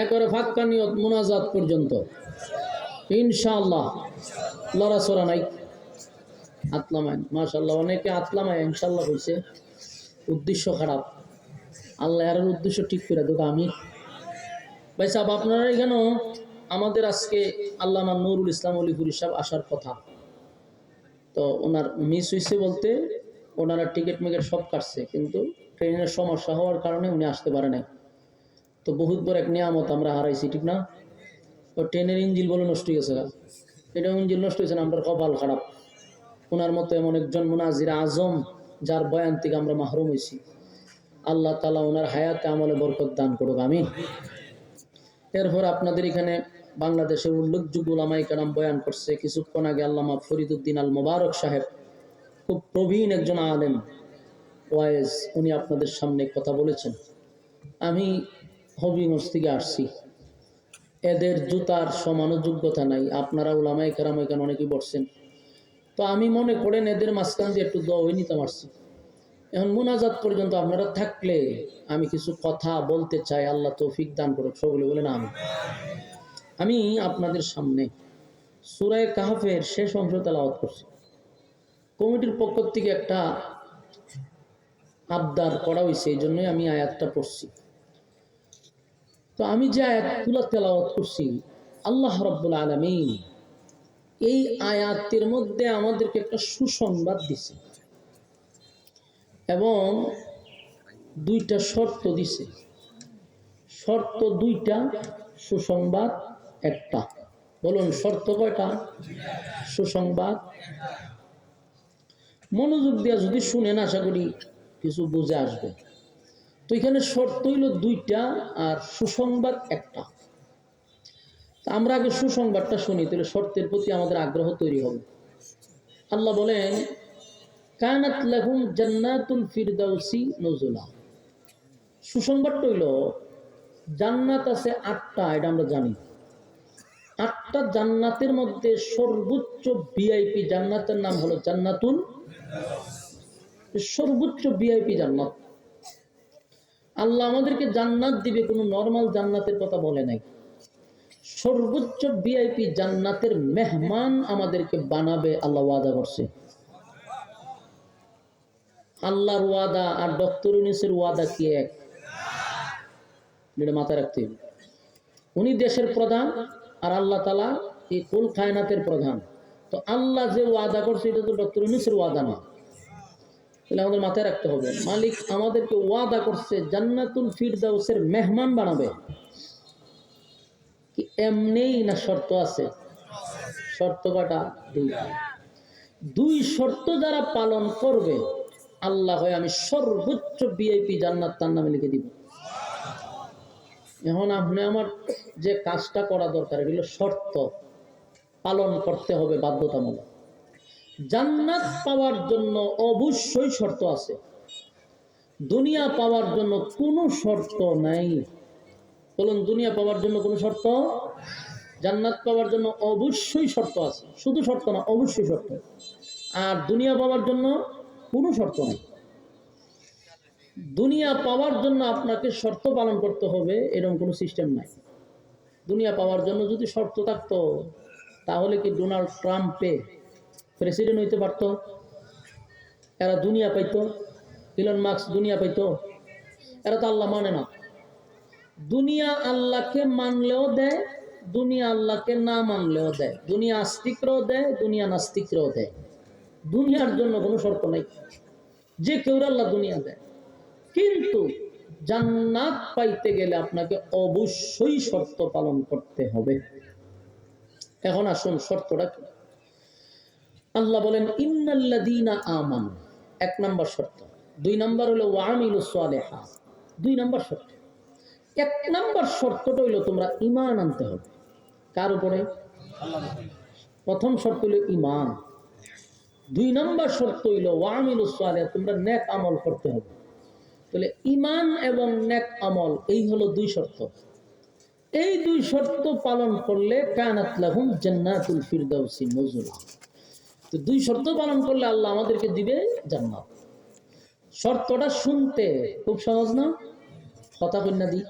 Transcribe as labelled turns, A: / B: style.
A: একবারে ফাক্কা নিয়ত মুনাজাত পর্যন্ত ইনশাআল্লাহ। লড়াচড়া নাই। আতলামায় মাশাআল্লাহ, অনেকে আতলামায় ইনশাআল্লাহ হয়েছে। উদ্দেশ্য খারাপ, আল্লাহ এর উদ্দেশ্য ঠিক করে দেবো। আমি ভাই সাহেব, আপনারা এখানেও আমাদের আজকে আল্লামা নুরুল ইসলাম অলিপুরি সাহেব আসার কথা, তো ওনার মিস হয়েছে বলতে ওনারা টিকিট মিকেট সব কাটছে, কিন্তু ট্রেনের সমস্যা হওয়ার কারণে উনি আসতে পারে নাই। তো বহুত বড় এক নিয়ামত আমরা হারাইছি, ঠিক না? তো ট্রেনের ইঞ্জিন বলে নষ্ট হয়ে গেছে, এটা ইঞ্জিন নষ্ট হয়েছে না, আমরা কপাল খারাপ। ওনার মতো এমন একজন মুনাজির আজম যার বয়ান থেকে আমরা মাহরুম হয়েছি, আল্লাহ তাআলা ওনার হায়াতে আমলে বরকত দান করুক, আমিন। এরপর আপনাদের এখানে বাংলাদেশের উল্লেখযোগ্য উলামায়ে কেরাম বয়ান করছে। কিছুক্ষণ আগে আল্লামা ফরিদউদ্দিন আল মোবারক সাহেব, খুব প্রবীণ একজন আলেম ওয়াইজ, উনি আপনাদের সামনে কথা বলেছেন। আমি হবিগঞ্জ থেকে আসছি, এদের জুতার সমানো যোগ্যতা নাই। আপনারা উলামায়ে কেরাম এখানে অনেকেই বসছেন, তো আমি মনে করেন এদের মাঝখান দিয়ে একটু দোয়া হয়ে নিতে পারছি। এখন মুনাজাত পর্যন্ত আপনারা থাকলে আমি কিছু কথা বলতে চাই, আল্লাহ তৌফিক দান করুক। সকলে বলেন আমি। আমি আপনাদের সামনে সূরা কাহফের শেষ অংশ তেলাওয়াত করছি। কমিটির পক্ষ থেকে একটা আবদার করা হয়েছে, এই জন্যই আমি আয়াতটা পড়ছি। তো আমি যে আয়াতগুলো তেলাওয়াত করছি, আল্লাহ রাব্বুল আলামিন এই আয়াতের মধ্যে আমাদেরকে একটা সুসংবাদ দিছে এবং দুইটা শর্ত দিছে। শর্ত দুইটা, সুসংবাদ একটা। বলুন শর্ত কয়টা? সুসংবাদ। মনোযোগ দিয়ে যদি শুনেন আশা করি কিছু বুঝে আসবে। তো এখানে শর্ত হইল দুইটা আর সুসংবাদ একটা। আমরা আগে সুসংবাদটা শুনি, তাহলে শর্তের প্রতি আমাদের আগ্রহ তৈরি হবে। আল্লাহ বলেন, কানাত লাহুম জান্নাতুল ফিরদাউসি নুজুলা। সুসংবাদটা হইল জান্নাত আছে 8টা, এটা আমরা জানি। 8টা জান্নাতের মধ্যে সর্বোচ্চ ভিআইপি জান্নাতের নাম হলো জান্নাতুল, সর্বোচ্চ ভিআইপি জান্নাত। আল্লাহ আমাদেরকে জান্নাত দিবে, কোনো নরমাল জান্নাতের কথা বলে নাই। সর্বোচ্চ ভিআইপি জান্নাতের মেহমান আমাদেরকে বানাবে, আল্লাহ ওয়াদা করছে। আল্লাহর ওয়াদা আর ডক্টর ইউনূসের ওয়াদা কি এক? এটা মাথায় রাখতে হবে। উনি দেশের প্রধান আর আল্লাহ তাআলা এই কুল কায়নাতের প্রধান। তো আল্লাহ যে ওয়াদা করছে এটা তো ডক্টর ইউনূসের ওয়াদা না। তাহলে আমাদের মাথায় রাখতে হবে, মালিক আমাদেরকে ওয়াদা করছে জান্নাতুল ফিরদাউসের মেহমান বানাবে। কি এমনিই না শর্ত আছে? শর্ত কয়টা? দুইটা। দুই শর্ত যারা পালন করবে, আল্লাহ হয় আমি সর্বোচ্চ ভিআইপি জান্নাত তার নামে লিখে দিব। এখন আপনি আমার যে কাজটা করা দরকার, এগুলো শর্ত পালন করতে হবে বাধ্যতামূলক। জান্নাত পাওয়ার জন্য অবশ্যই শর্ত আছে, দুনিয়া পাওয়ার জন্য কোনো শর্ত নাই। বলুন, দুনিয়া পাওয়ার জন্য কোনো শর্ত? জান্নাত পাওয়ার জন্য অবশ্যই শর্ত আছে, শুধু শর্ত না, অবশ্যই শর্ত। আর দুনিয়া পাওয়ার জন্য কোনো শর্ত নেই। দুনিয়া পাওয়ার জন্য আপনাকে শর্ত পালন করতে হবে এরকম কোনো সিস্টেম নাই। দুনিয়া পাওয়ার জন্য যদি শর্ত থাকতো, তাহলে কি ডোনাল্ড ট্রাম্পে প্রেসিডেন্ট হইতে পারত? এরা দুনিয়া পাইতো? ইলন মাস্ক দুনিয়া পাইতো? এরা তো আল্লাহ মানে না। দুনিয়া আল্লাহকে মানলেও দেয়, দুনিয়া আল্লাহকে না মানলেও দেয়। দুনিয়া আস্তিকরাও দেয়, দুনিয়া নাস্তিকরাও দেয়। দুনিয়ার জন্য কোনো শর্ত নাই, যে কেউ আল্লাহ দুনিয়া দেয়। কিন্তু জান্নাত পাইতে গেলে আপনাকে অবশ্যই শর্ত পালন করতে হবে। এখন আসুন শর্তটা কি। আল্লাহ বলেন ইন্নাল্লাযীনা আমানু, 1 নম্বর শর্ত। 2 নম্বর হলো ওয়া আমিলুস সালিহাত, 2 নম্বর শর্ত। 1 নম্বর শর্তটা হইল তোমরা ঈমান আনতে হবে। কার উপরে? প্রথম শর্ত হইল ঈমান। 2 নম্বর শর্ত হইল ওয়া আমিলুস সালিহাত, তোমরা নেক আমল করতে হবে। তাহলে ঈমান এবং নেক আমল, এই হলো 2 শর্ত। এই 2 শর্ত পালন করলে কানাত লাহুম জান্নাতুল ফিরদাউসি নুজুলা। তো 2 শর্ত পালন করলে আল্লাহ আমাদেরকে দিবে জান্নাত। শর্তটা শুনতে খুব সহজ না? কথা কন্যা দিই